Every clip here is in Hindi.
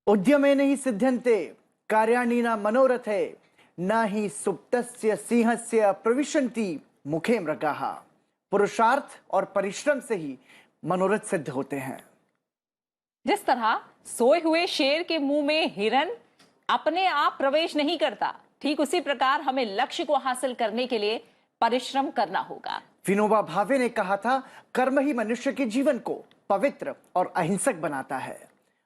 उद्यमे नहि सिद्ध्यन्ते कार्याणि न मनोरथे न हि सुप्तस्य सिंहस्य प्रविशन्ति मुखे मृगाः। पुरुषार्थ और परिश्रम से ही मनोरथ सिद्ध होते हैं। जिस तरह सोए हुए शेर के मुंह में हिरन अपने आप प्रवेश नहीं करता, ठीक उसी प्रकार हमें लक्ष्य को हासिल करने के लिए परिश्रम करना होगा। विनोबा भावे ने कहा था, कर्म ही मनुष्य के जीवन को पवित्र और अहिंसक बनाता है।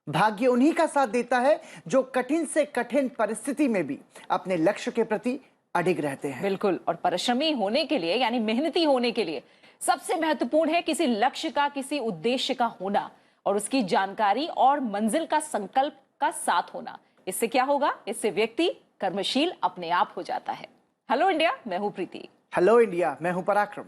भाग्य उन्हीं का साथ देता है जो कठिन से कठिन परिस्थिति में भी अपने लक्ष्य के प्रति अडिग रहते हैं। बिल्कुल, और परिश्रमी होने के लिए यानी मेहनती होने के लिए सबसे महत्वपूर्ण है किसी लक्ष्य का, किसी उद्देश्य का होना और उसकी जानकारी और मंजिल का संकल्प का साथ होना। इससे क्या होगा? इससे व्यक्ति कर्मशील अपने आप हो जाता है। हेलो इंडिया, मैं हूं प्रीति। हेलो इंडिया, मैं हूं पराक्रम।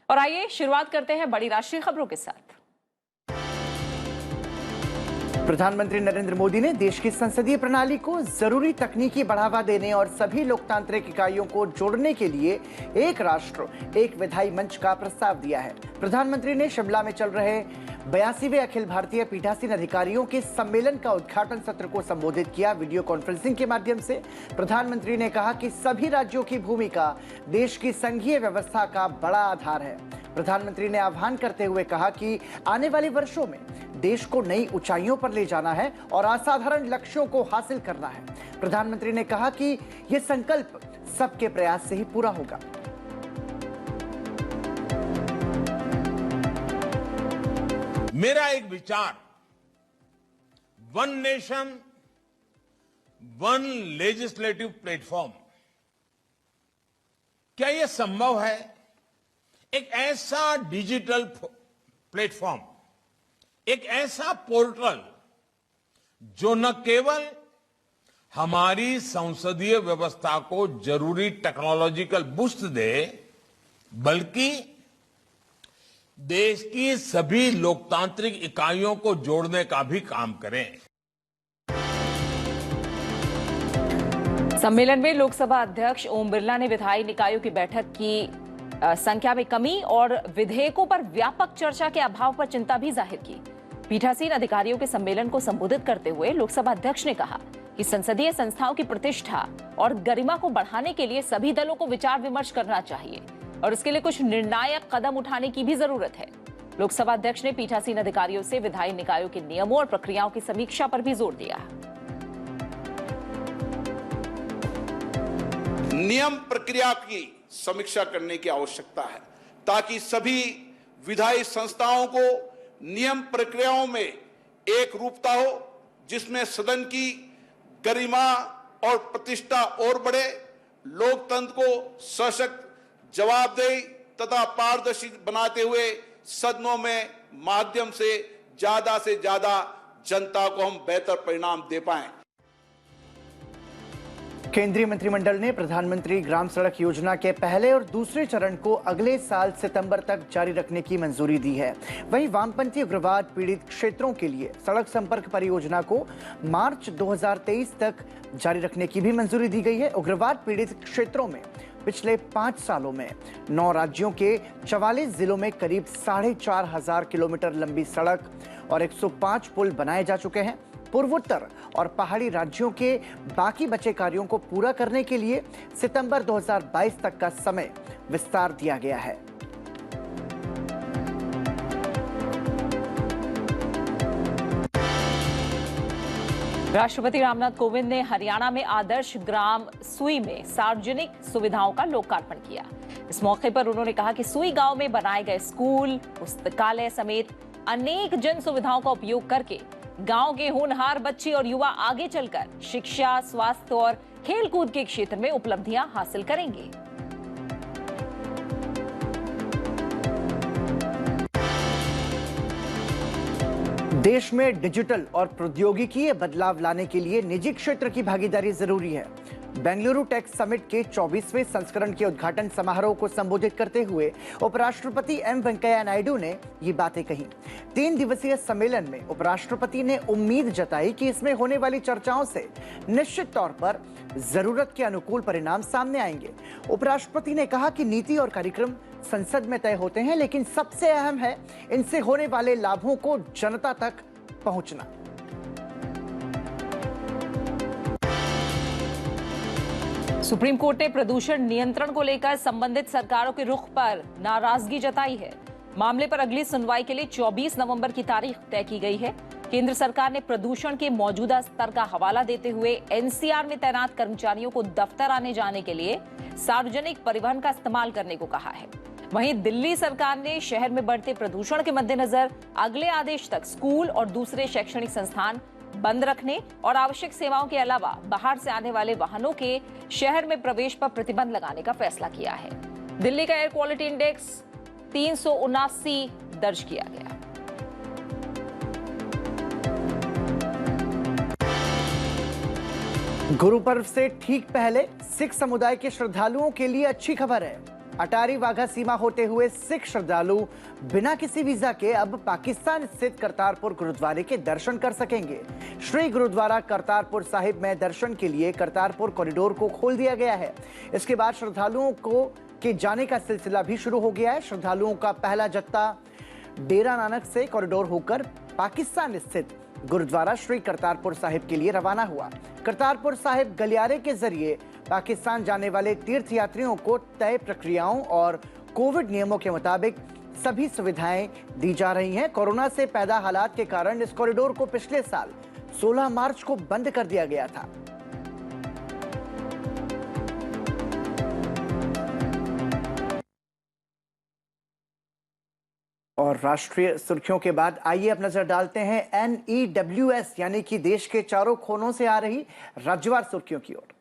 और आइए शुरुआत करते हैं बड़ी राष्ट्रीय खबरों के साथ। प्रधानमंत्री नरेंद्र मोदी ने देश की संसदीय प्रणाली को जरूरी तकनीकी बढ़ावा देने और सभी लोकतांत्रिक इकाइयों को जोड़ने के लिए एक राष्ट्र एक विधायी मंच का प्रस्ताव दिया है। प्रधानमंत्री ने शिमला में चल रहे 82वें अखिल भारतीय पीठासीन अधिकारियों के सम्मेलन का उद्घाटन सत्र को संबोधित किया। वीडियो कॉन्फ्रेंसिंग के माध्यम से प्रधानमंत्री ने कहा कि सभी राज्यों की भूमिका देश की संघीय व्यवस्था का बड़ा आधार है। प्रधानमंत्री ने आह्वान करते हुए कहा कि आने वाले वर्षों में देश को नई ऊंचाइयों पर ले जाना है और असाधारण लक्ष्यों को हासिल करना है। प्रधानमंत्री ने कहा कि यह संकल्प सबके प्रयास से ही पूरा होगा। मेरा एक विचार, one nation one legislative platform, क्या यह संभव है? एक ऐसा डिजिटल प्लेटफॉर्म, एक ऐसा पोर्टल जो न केवल हमारी संसदीय व्यवस्था को जरूरी टेक्नोलॉजिकल बूस्ट दे, बल्कि देश की सभी लोकतांत्रिक इकाइयों को जोड़ने का भी काम करें। सम्मेलन में लोकसभा अध्यक्ष ओम बिरला ने विधायी निकायों की बैठक की संख्या में कमी और विधेयकों पर व्यापक चर्चा के अभाव पर चिंता भी जाहिर की। पीठासीन अधिकारियों के सम्मेलन को संबोधित करते हुए लोकसभा अध्यक्ष ने कहा कि संसदीय संस्थाओं की प्रतिष्ठा और गरिमा को बढ़ाने के लिए सभी दलों को विचार विमर्श करना चाहिए और इसके लिए कुछ निर्णायक कदम उठाने की भी जरूरत है। लोकसभा अध्यक्ष ने पीठासीन अधिकारियों से विधायी निकायों के नियमों और प्रक्रियाओं की समीक्षा पर भी जोर दिया। नियम प्रक्रिया की समीक्षा करने की आवश्यकता है ताकि सभी विधायी संस्थाओं को नियम प्रक्रियाओं में एक रूपता हो, जिसमें सदन की गरिमा और प्रतिष्ठा और बढ़े, लोकतंत्र को सशक्त, जवाबदेही तथा पारदर्शी बनाते हुए सदनों में माध्यम से ज्यादा जनता को हम बेहतर परिणाम दे पाएं। केंद्रीय मंत्रिमंडल ने प्रधानमंत्री ग्राम सड़क योजना के पहले और दूसरे चरण को अगले साल सितंबर तक जारी रखने की मंजूरी दी है। वहीं वामपंथी उग्रवाद पीड़ित क्षेत्रों के लिए सड़क संपर्क परियोजना को मार्च 2023 तक जारी रखने की भी मंजूरी दी गई है। उग्रवाद पीड़ित क्षेत्रों में पिछले 5 सालों में 9 राज्यों के 44 जिलों में करीब 4,500 किलोमीटर लंबी सड़क और 105 पुल बनाए जा चुके हैं। पूर्वोत्तर और पहाड़ी राज्यों के बाकी बचे कार्यों को पूरा करने के लिए सितंबर 2022 तक का समय विस्तार दिया गया है। राष्ट्रपति रामनाथ कोविंद ने हरियाणा में आदर्श ग्राम सुई में सार्वजनिक सुविधाओं का लोकार्पण किया। इस मौके पर उन्होंने कहा कि सुई गांव में बनाए गए स्कूल, पुस्तकालय समेत अनेक जन सुविधाओं का उपयोग करके गांव के होनहार बच्चे और युवा आगे चलकर शिक्षा, स्वास्थ्य और खेलकूद के क्षेत्र में उपलब्धियां हासिल करेंगे। देश में डिजिटल और प्रौद्योगिकी बदलाव लाने के लिए निजी क्षेत्र की भागीदारी जरूरी है। बेंगलुरु टेक समिट के 24वें संस्करण के उद्घाटन समारोह को संबोधित करते हुए उपराष्ट्रपति एम वेंकैया नायडू ने ये बातें कही। 3 दिवसीय सम्मेलन में उपराष्ट्रपति ने उम्मीद जताई कि इसमें होने वाली चर्चाओं से निश्चित तौर पर जरूरत के अनुकूल परिणाम सामने आएंगे। उपराष्ट्रपति ने कहा कि नीति और कार्यक्रम संसद में तय होते हैं, लेकिन सबसे अहम है इनसे होने वाले लाभों को जनता तक पहुंचना। सुप्रीम कोर्ट ने प्रदूषण नियंत्रण को लेकर संबंधित सरकारों के रुख पर नाराजगी जताई है। मामले पर अगली सुनवाई के लिए 24 नवंबर की तारीख तय की गई है। केंद्र सरकार ने प्रदूषण के मौजूदा स्तर का हवाला देते हुए एनसीआर में तैनात कर्मचारियों को दफ्तर आने जाने के लिए सार्वजनिक परिवहन का इस्तेमाल करने को कहा है। वहीं दिल्ली सरकार ने शहर में बढ़ते प्रदूषण के मद्देनजर अगले आदेश तक स्कूल और दूसरे शैक्षणिक संस्थान बंद रखने और आवश्यक सेवाओं के अलावा बाहर से आने वाले वाहनों के शहर में प्रवेश पर प्रतिबंध लगाने का फैसला किया है। दिल्ली का एयर क्वालिटी इंडेक्स 379 दर्ज किया गया। गुरु पर्व से ठीक पहले सिख समुदाय के श्रद्धालुओं के लिए अच्छी खबर है। अटारी वाघा सीमा होते हुए सिख श्रद्धालु बिना किसी वीजा के अब पाकिस्तान स्थित करतारपुर गुरुद्वारे के दर्शन कर सकेंगे। श्री गुरुद्वारा करतारपुर साहिब में दर्शन के लिए करतारपुर कॉरिडोर को खोल दिया गया है। इसके बाद श्रद्धालुओं को के जाने का सिलसिला भी शुरू हो गया है। श्रद्धालुओं का पहला जत्था डेरा नानक से कॉरिडोर होकर पाकिस्तान स्थित गुरुद्वारा श्री करतारपुर साहिब के लिए रवाना हुआ। करतारपुर साहिब गलियारे के जरिए पाकिस्तान जाने वाले तीर्थयात्रियों को तय प्रक्रियाओं और कोविड नियमों के मुताबिक सभी सुविधाएं दी जा रही हैं। कोरोना से पैदा हालात के कारण इस कॉरिडोर को पिछले साल 16 मार्च को बंद कर दिया गया था। और राष्ट्रीय सुर्खियों के बाद आइए अब नजर डालते हैं NEWS यानी कि देश के चारों कोनों से आ रही राज्यवार सुर्खियों की ओर।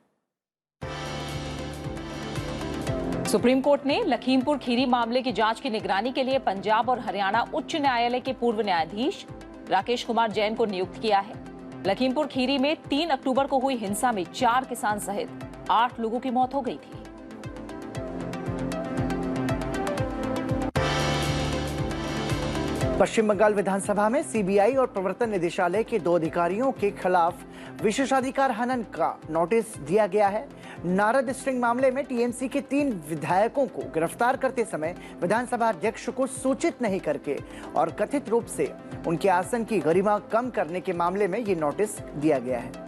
सुप्रीम कोर्ट ने लखीमपुर खीरी मामले की जांच की निगरानी के लिए पंजाब और हरियाणा उच्च न्यायालय के पूर्व न्यायाधीश राकेश कुमार जैन को नियुक्त किया है। लखीमपुर खीरी में 3 अक्टूबर को हुई हिंसा में 4 किसान सहित 8 लोगों की मौत हो गई थी। पश्चिम बंगाल विधानसभा में सीबीआई और प्रवर्तन निदेशालय के 2 अधिकारियों के खिलाफ विशेषाधिकार हनन का नोटिस दिया गया है। नारद स्ट्रिंग मामले में टीएमसी के 3 विधायकों को गिरफ्तार करते समय विधानसभा अध्यक्ष को सूचित नहीं करके और कथित रूप से उनके आसन की गरिमा कम करने के मामले में ये नोटिस दिया गया है।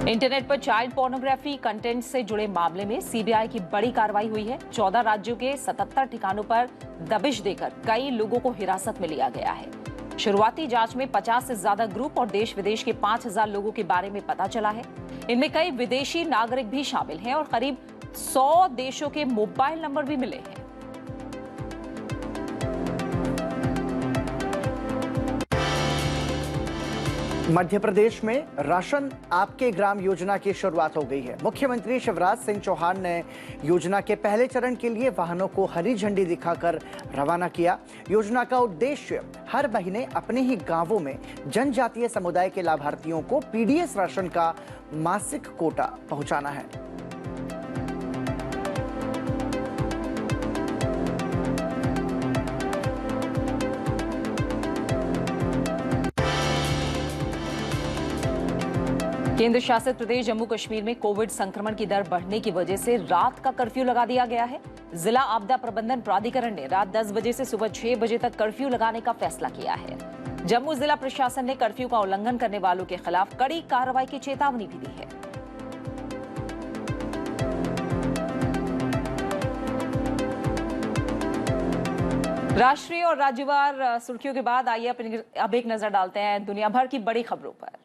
इंटरनेट पर चाइल्ड पोर्नोग्राफी कंटेंट से जुड़े मामले में सीबीआई की बड़ी कार्रवाई हुई है। 14 राज्यों के 77 ठिकानों पर दबिश देकर कई लोगों को हिरासत में लिया गया है। शुरुआती जांच में 50 से ज्यादा ग्रुप और देश विदेश के 5000 लोगों के बारे में पता चला है। इनमें कई विदेशी नागरिक भी शामिल हैं और करीब 100 देशों के मोबाइल नंबर भी मिले हैं। मध्य प्रदेश में राशन आपके ग्राम योजना की शुरुआत हो गई है। मुख्यमंत्री शिवराज सिंह चौहान ने योजना के पहले चरण के लिए वाहनों को हरी झंडी दिखाकर रवाना किया। योजना का उद्देश्य हर महीने अपने ही गांवों में जनजातीय समुदाय के लाभार्थियों को पीडीएस राशन का मासिक कोटा पहुंचाना है। केंद्र शासित प्रदेश जम्मू कश्मीर में कोविड संक्रमण की दर बढ़ने की वजह से रात का कर्फ्यू लगा दिया गया है। जिला आपदा प्रबंधन प्राधिकरण ने रात 10 बजे से सुबह 6 बजे तक कर्फ्यू लगाने का फैसला किया है। जम्मू जिला प्रशासन ने कर्फ्यू का उल्लंघन करने वालों के खिलाफ कड़ी कार्रवाई की चेतावनी भी दी है। राष्ट्रीय और राज्यवार सुर्खियों के बाद आइए अब एक नजर डालते हैं दुनिया भर की बड़ी खबरों पर।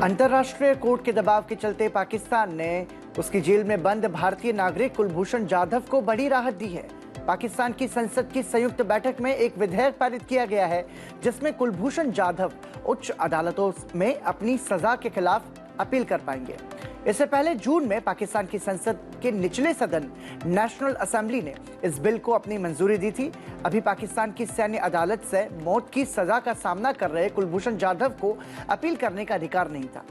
अंतर्राष्ट्रीय कोर्ट के दबाव के चलते पाकिस्तान ने उसकी जेल में बंद भारतीय नागरिक कुलभूषण जाधव को बड़ी राहत दी है। पाकिस्तान की संसद की संयुक्त बैठक में एक विधेयक पारित किया गया है जिसमें कुलभूषण जाधव उच्च अदालतों में अपनी सजा के खिलाफ अपील कर पाएंगे। इससे पहले जून में पाकिस्तान की संसद के निचले सदन नेशनल असेंबली ने इस बिल को अपनी मंजूरी दी थी। अभी पाकिस्तान की सैन्य अदालत से मौत की सजा का सामना कर रहे कुलभूषण जाधव को अपील करने का अधिकार नहीं था।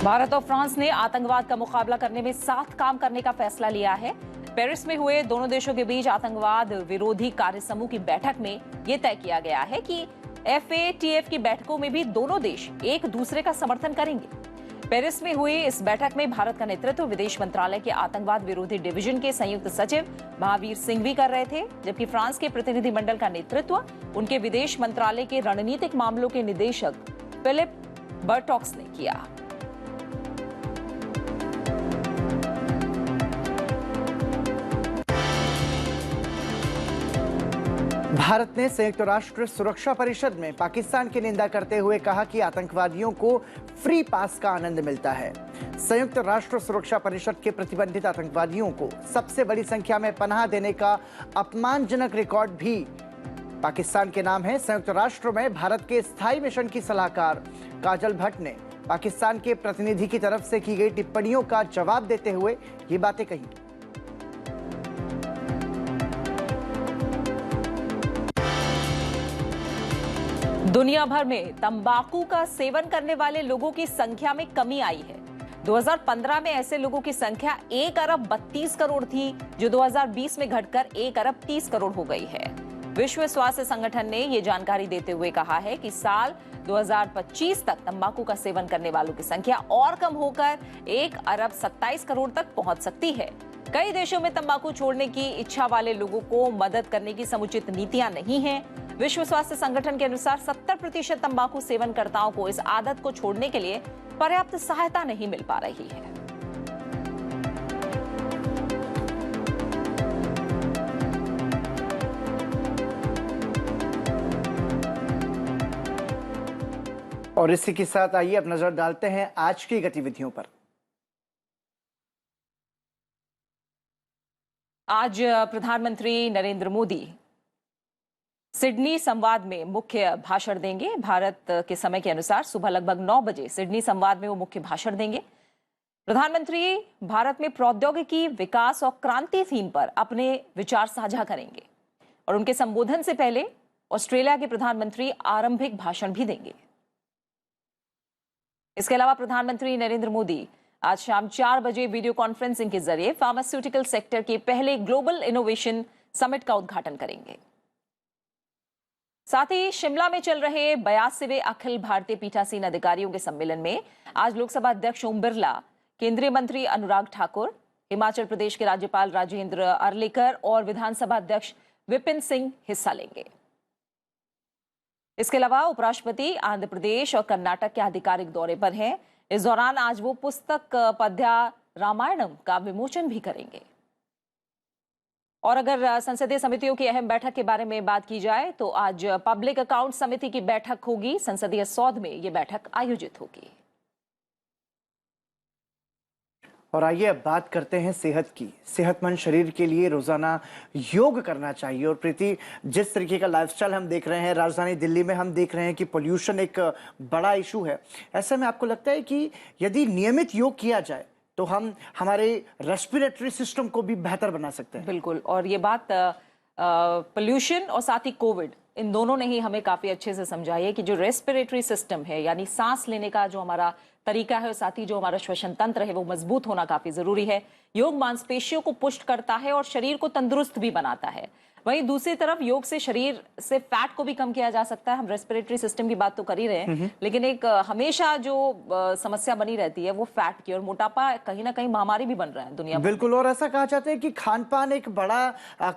भारत और फ्रांस ने आतंकवाद का मुकाबला करने में साथ काम करने का फैसला लिया है। पेरिस में हुए दोनों देशों के बीच आतंकवाद विरोधी कार्य समूह की बैठक में यह तय किया गया है कि FATF की बैठकों में भी दोनों देश एक दूसरे का समर्थन करेंगे। पेरिस में हुई इस बैठक में भारत का नेतृत्व विदेश मंत्रालय के आतंकवाद विरोधी डिवीजन के संयुक्त सचिव महावीर सिंघवी कर रहे थे, जबकि फ्रांस के प्रतिनिधिमंडल का नेतृत्व उनके विदेश मंत्रालय के रणनीतिक मामलों के निदेशक फिलिप बर्टॉक्स ने किया। भारत ने संयुक्त राष्ट्र सुरक्षा परिषद में पाकिस्तान की निंदा करते हुए कहा कि आतंकवादियों को फ्री पास का आनंद मिलता है। संयुक्त राष्ट्र सुरक्षा परिषद के प्रतिबंधित आतंकवादियों को सबसे बड़ी संख्या में पनाह देने का अपमानजनक रिकॉर्ड भी पाकिस्तान के नाम है। संयुक्त राष्ट्र में भारत के स्थायी मिशन की सलाहकार काजल भट्ट ने पाकिस्तान के प्रतिनिधि की तरफ से की गई टिप्पणियों का जवाब देते हुए ये बातें कही। दुनिया भर में तंबाकू का सेवन करने वाले लोगों की संख्या में कमी आई है। 2015 में ऐसे लोगों की संख्या 1 अरब 32 करोड़ थी, जो 2020 में घटकर 1 अरब 30 करोड़ हो गई है। विश्व स्वास्थ्य संगठन ने ये जानकारी देते हुए कहा है कि साल 2025 तक तंबाकू का सेवन करने वालों की संख्या और कम होकर 1 अरब 27 करोड़ तक पहुंच सकती है। कई देशों में तंबाकू छोड़ने की इच्छा वाले लोगों को मदद करने की समुचित नीतियां नहीं हैं। विश्व स्वास्थ्य संगठन के अनुसार 70% तंबाकू सेवनकर्ताओं को इस आदत को छोड़ने के लिए पर्याप्त सहायता नहीं मिल पा रही है। और इसी के साथ आइए अब नजर डालते हैं आज की गतिविधियों पर। आज प्रधानमंत्री नरेंद्र मोदी सिडनी संवाद में मुख्य भाषण देंगे। भारत के समय के अनुसार सुबह लगभग 9 बजे सिडनी संवाद में वो मुख्य भाषण देंगे। प्रधानमंत्री भारत में प्रौद्योगिकी विकास और क्रांति थीम पर अपने विचार साझा करेंगे और उनके संबोधन से पहले ऑस्ट्रेलिया के प्रधानमंत्री आरंभिक भाषण भी देंगे। इसके अलावा प्रधानमंत्री नरेंद्र मोदी आज शाम 4 बजे वीडियो कॉन्फ्रेंसिंग के जरिए फार्मास्यूटिकल सेक्टर के पहले ग्लोबल इनोवेशन समिट का उद्घाटन करेंगे। साथ ही शिमला में चल रहे 82वें अखिल भारतीय पीठासीन अधिकारियों के सम्मेलन में आज लोकसभा अध्यक्ष ओम बिरला, केंद्रीय मंत्री अनुराग ठाकुर, हिमाचल प्रदेश के राज्यपाल राजेंद्र अर्लेकर और विधानसभा अध्यक्ष विपिन सिंह हिस्सा लेंगे। इसके अलावा उपराष्ट्रपति आंध्र प्रदेश और कर्नाटक के आधिकारिक दौरे पर हैं। इस दौरान आज वो पुस्तक पद्या रामायणम का विमोचन भी करेंगे। और अगर संसदीय समितियों की अहम बैठक के बारे में बात की जाए तो आज पब्लिक अकाउंट समिति की बैठक होगी। संसदीय सौध में ये बैठक आयोजित होगी। और आइए अब बात करते हैं सेहत की। सेहतमंद शरीर के लिए रोजाना योग करना चाहिए। और प्रीति, जिस तरीके का लाइफस्टाइल हम देख रहे हैं, राजधानी दिल्ली में हम देख रहे हैं कि पोल्यूशन एक बड़ा इशू है। ऐसे में आपको लगता है कि यदि नियमित योग किया जाए तो हम हमारे रेस्पिरेटरी सिस्टम को भी बेहतर बना सकते हैं? बिल्कुल। और ये बात पोल्यूशन और साथ ही कोविड, इन दोनों ने ही हमें काफी अच्छे से समझाई है कि जो रेस्पिरेटरी सिस्टम है, यानी सांस लेने का जो हमारा तरीका है और साथ ही जो हमारा श्वसन तंत्र है, वो मजबूत होना काफी जरूरी है। योग मांसपेशियों को पुष्ट करता है और शरीर को तंदुरुस्त भी बनाता है। वहीं दूसरी तरफ योग से शरीर से फैट को भी कम किया जा सकता है। हम रेस्पिरेटरी सिस्टम की बात तो कर ही रहे हैं, लेकिन एक हमेशा जो समस्या बनी रहती है वो फैट की, और मोटापा कहीं ना कहीं महामारी भी बन रहा है दुनिया में। बिल्कुल। और ऐसा कहा जाता है कि खानपान एक बड़ा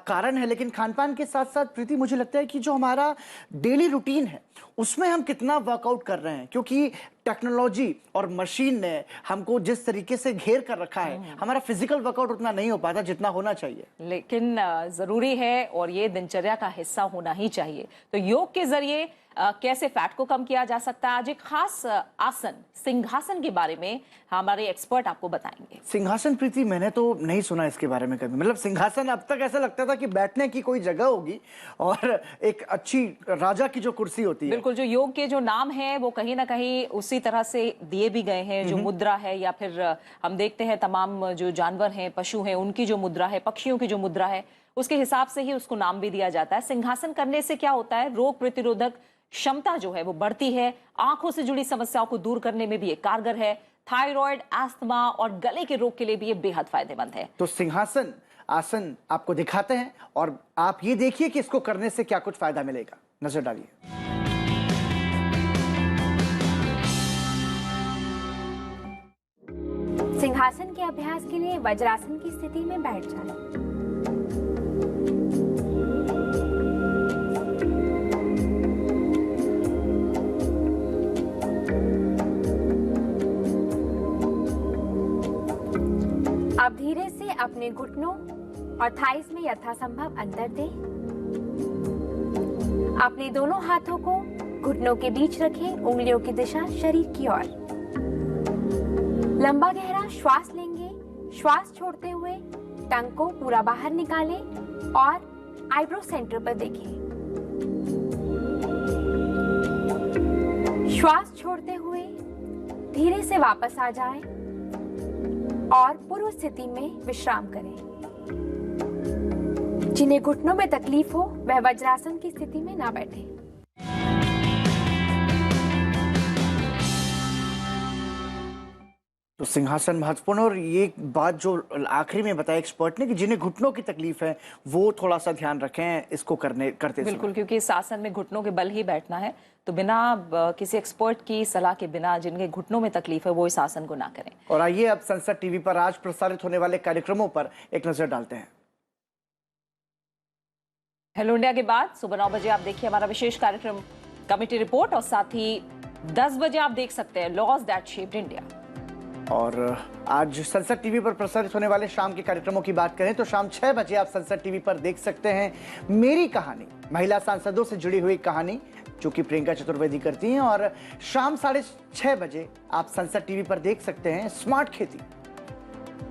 कारण है, लेकिन खानपान के साथ साथ प्रीति मुझे लगता है कि जो हमारा डेली रूटीन है उसमें हम कितना वर्कआउट कर रहे हैं, क्योंकि टेक्नोलॉजी और मशीन ने हमको जिस तरीके से घेर कर रखा है, हमारा फिजिकल वर्कआउट उतना नहीं हो पाता जितना होना चाहिए। लेकिन जरूरी है और ये दिनचर्या का हिस्सा होना ही चाहिए। तो योग के जरिए कैसे फैट को कम किया जा सकता है, आज एक खास आसन सिंहासन के बारे में हमारे एक्सपर्ट आपको बताएंगे। सिंहासन, प्रीति, मैंने तो नहीं सुना इसके बारे में कभी। मतलब सिंहासन अब तक ऐसा लगता था कि बैठने की कोई जगह होगी और एक अच्छी राजा की जो कुर्सी होती है। बिल्कुल। जो योग के जो नाम है वो कहीं ना कहीं उसी तरह से दिए भी गए हैं। जो मुद्रा है, या फिर हम देखते हैं तमाम जो जानवर हैं, पशु हैं, उनकी जो मुद्रा है, पक्षियों की जो मुद्रा है, उसके हिसाब से ही उसको नाम भी दिया जाता है। सिंहासन करने से क्या होता है, रोग प्रतिरोधक क्षमता जो है वो बढ़ती है। आंखों से जुड़ी समस्याओं को दूर करने में भी ये कारगर है। थायराइड, अस्थमा और गले के रोग के लिए भी ये बेहद फायदेमंद है। तो सिंहासन आसन आपको दिखाते हैं और आप ये देखिए कि इसको करने से क्या कुछ फायदा मिलेगा। नजर डालिए। सिंहासन के अभ्यास के लिए वज्रासन की स्थिति में बैठ जाएं। अब धीरे से अपने घुटनों और थाइस में यथासंभव अंतर दें। अपने दोनों हाथों को घुटनों के बीच रखें, उंगलियों की दिशा शरीर की ओर। लंबा गहरा श्वास लेंगे। श्वास छोड़ते हुए टंग को पूरा बाहर निकालें और आईब्रो सेंटर पर देखें। श्वास छोड़ते हुए धीरे से वापस आ जाएं और पूर्व स्थिति में विश्राम करें। जिन्हें घुटनों में तकलीफ हो वह वज्रासन की स्थिति में ना बैठें। तो सिंहासन महत्वपूर्ण, और ये बात जो आखिरी में बताया एक्सपर्ट ने कि जिन्हें घुटनों की तकलीफ है वो थोड़ा सा ध्यान रखें इसको करते बिल्कुल, क्योंकि इस आसन में घुटनों के बल ही बैठना है, तो बिना किसी एक्सपर्ट की सलाह के बिना जिनके घुटनों में तकलीफ है वो इस आसन को ना करें। और आइए अब संसद टीवी पर आज प्रसारित होने वाले कार्यक्रमों पर एक नजर डालते हैं। हेलो इंडिया के बाद सुबह 9 बजे आप देखिए हमारा विशेष कार्यक्रम कमेटी रिपोर्ट, और साथ ही 10 बजे आप देख सकते हैं लॉज दैट शेप्ड इंडिया। और आज संसद टीवी पर प्रसारित होने वाले शाम के कार्यक्रमों की बात करें तो शाम 6 बजे आप संसद टीवी पर देख सकते हैं मेरी कहानी, महिला सांसदों से जुड़ी हुई कहानी जो कि प्रियंका चतुर्वेदी करती हैं। और शाम 6:30 बजे आप संसद टीवी पर देख सकते हैं स्मार्ट खेती।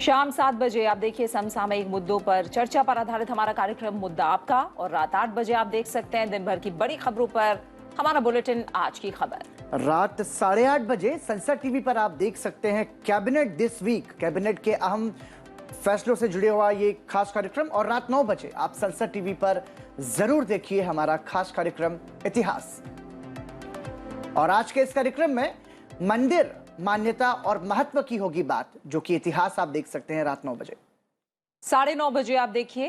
शाम 7 बजे आप देखिए समसामयिक मुद्दों पर चर्चा पर आधारित हमारा कार्यक्रम मुद्दा आपका, और रात 8 बजे आप देख सकते हैं दिन भर की बड़ी खबरों पर हमारा बुलेटिन आज की खबर। रात 8:30 बजे संसद टीवी पर आप देख सकते हैं कैबिनेट दिस वीक, कैबिनेट के अहम फैसलों से जुड़े हुआ ये खास कार्यक्रम। और रात 9 बजे आप संसद टीवी पर जरूर देखिए हमारा खास कार्यक्रम इतिहास। और आज के इस कार्यक्रम में मंदिर, मान्यता और महत्व की होगी बात, जो कि इतिहास आप देख सकते हैं रात 9 बजे। 9:30 बजे आप देखिए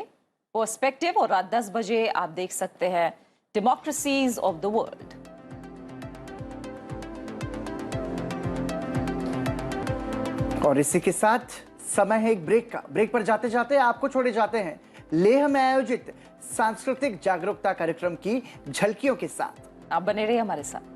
पर्सपेक्टिव, और रात 10 बजे आप देख सकते हैं डेमोक्रेसीज ऑफ द वर्ल्ड। और इसी के साथ समय है एक ब्रेक का। ब्रेक पर जाते जाते आपको छोड़े जाते हैं लेह में आयोजित सांस्कृतिक जागरूकता कार्यक्रम की झलकियों के साथ। आप बने रहिए हमारे साथ।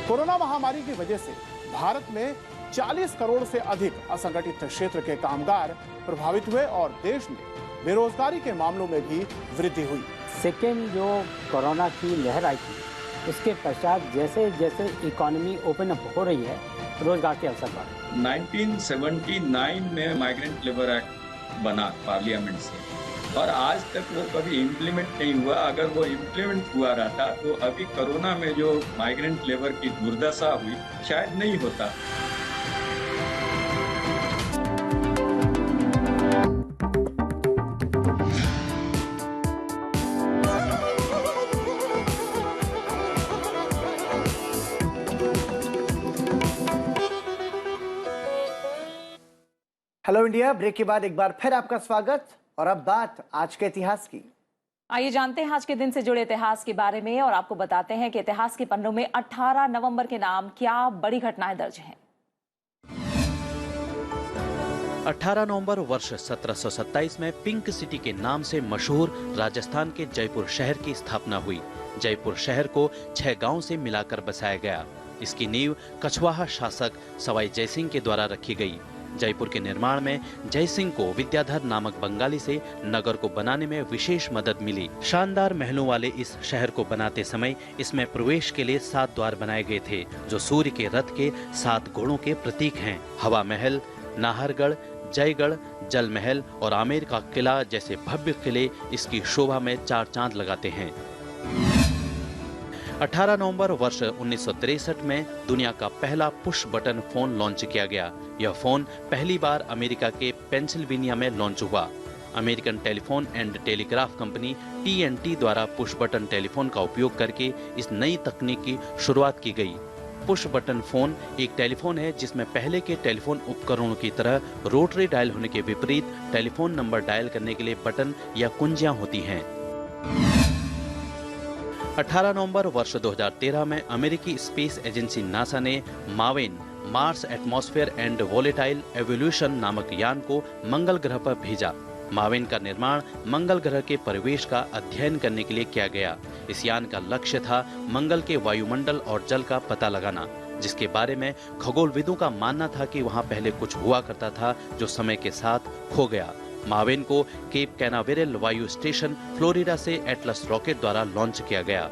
कोरोना महामारी की वजह से भारत में 40 करोड़ से अधिक असंगठित क्षेत्र के कामगार प्रभावित हुए और देश में बेरोजगारी के मामलों में भी वृद्धि हुई। सेकेंड जो कोरोना की लहर आई थी उसके पश्चात जैसे जैसे इकोनॉमी ओपन अप हो रही है, रोजगार के अवसर बढ़। 1979 में माइग्रेंट लेबर एक्ट बना पार्लियामेंट से, और आज तक वो कभी इम्प्लीमेंट नहीं हुआ। अगर वो इम्प्लीमेंट हुआ रहता तो अभी कोरोना में जो माइग्रेंट लेबर की दुर्दशा हुई शायद नहीं होता। हेलो इंडिया, ब्रेक के बाद एक बार फिर आपका स्वागत। और अब बात आज के इतिहास की। आइए जानते हैं आज के दिन से जुड़े इतिहास के बारे में, और आपको बताते हैं कि इतिहास के पन्नों में 18 नवंबर के नाम क्या बड़ी घटनाएं दर्ज हैं। 18 नवंबर वर्ष 1727 में पिंक सिटी के नाम से मशहूर राजस्थान के जयपुर शहर की स्थापना हुई। जयपुर शहर को 6 गांव से मिलाकर बसाया गया। इसकी नींव कछवाहा शासक सवाई जयसिंह के द्वारा रखी गई। जयपुर के निर्माण में जयसिंह को विद्याधर नामक बंगाली से नगर को बनाने में विशेष मदद मिली। शानदार महलों वाले इस शहर को बनाते समय इसमें प्रवेश के लिए 7 द्वार बनाए गए थे, जो सूर्य के रथ के 7 घोड़ों के प्रतीक हैं। हवा महल, नाहरगढ़, जयगढ़, जल महल और आमेर का किला जैसे भव्य किले इसकी शोभा में 4 चांद लगाते हैं। 18 नवंबर वर्ष 1963 में दुनिया का पहला पुश बटन फोन लॉन्च किया गया। यह फोन पहली बार अमेरिका के पेंसिल्वेनिया में लॉन्च हुआ। American telephone and telegraph company TNT द्वारा पुश बटन टेलीफोन का उपयोग करके इस नई तकनीक की शुरुआत की गई। पुश बटन फोन एक टेलीफोन है जिसमें पहले के टेलीफोन उपकरणों की तरह रोटरी डायल होने के विपरीत टेलीफोन नंबर डायल करने के लिए बटन या कुंजियां होती हैं। 18 नवंबर वर्ष 2013 में अमेरिकी स्पेस एजेंसी नासा ने Maven Mars atmosphere and volatile evolution नामक यान को मंगल ग्रह पर भेजा। मावेन का निर्माण मंगल ग्रह के परिवेश का अध्ययन करने के लिए किया गया। इस यान का लक्ष्य था मंगल के वायुमंडल और जल का पता लगाना, जिसके बारे में खगोलविदों का मानना था कि वहां पहले कुछ हुआ करता था जो समय के साथ खो गया। मावेन को केप कैनावेरल वायु स्टेशन फ्लोरिडा से एटलस रॉकेट द्वारा लॉन्च किया गया।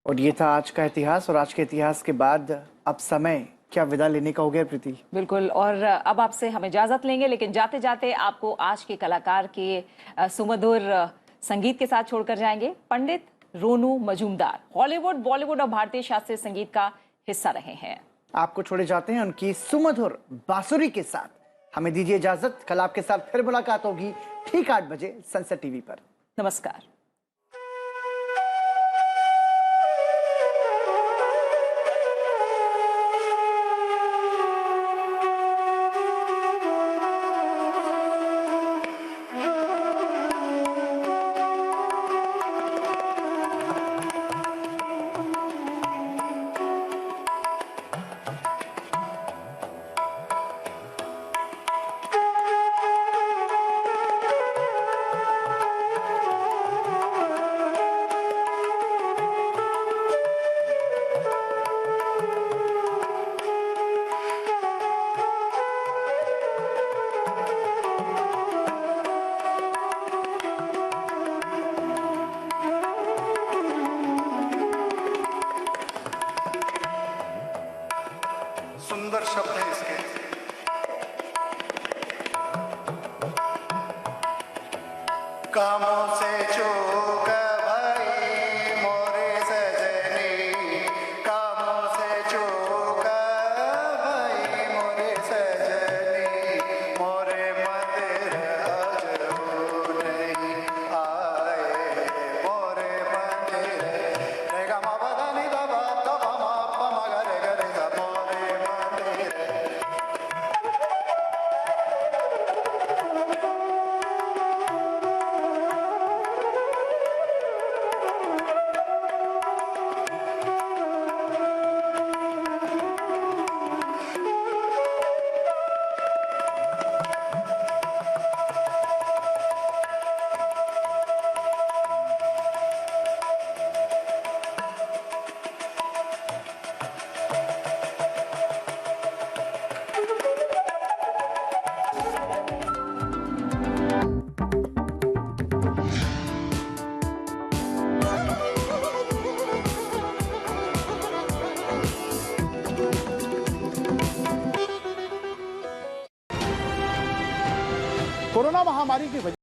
और ये था आज का इतिहास। और आज के इतिहास के बाद अब समय क्या विदा लेने का हो गया प्रीति? बिल्कुल, और अब आपसे हम इजाजत लेंगे, लेकिन जाते जाते आपको आज के कलाकार के सुमधुर संगीत के साथ छोड़कर जाएंगे। पंडित रोनू मजूमदार हॉलीवुड, बॉलीवुड और भारतीय शास्त्रीय संगीत का हिस्सा रहे हैं। आपको छोड़े जाते हैं उनकी सुमधुर बांसुरी के साथ। हमें दीजिए इजाजत। कल आपके साथ फिर मुलाकात होगी ठीक 8 बजे सनसेट टीवी पर। नमस्कार। सुंदर शब्द है इसके। कामों से चूक भई मोरे सजनी, कामों से चूक भई मोरे सजनी, मोरे मंदिर आज हो नहीं आए, मोरे मंदिर रे गा मा पा धा नि धा पा धा पा मा पा मा गा रे गा रे धा मोरे मंदिर। कोरोना महामारी की वजह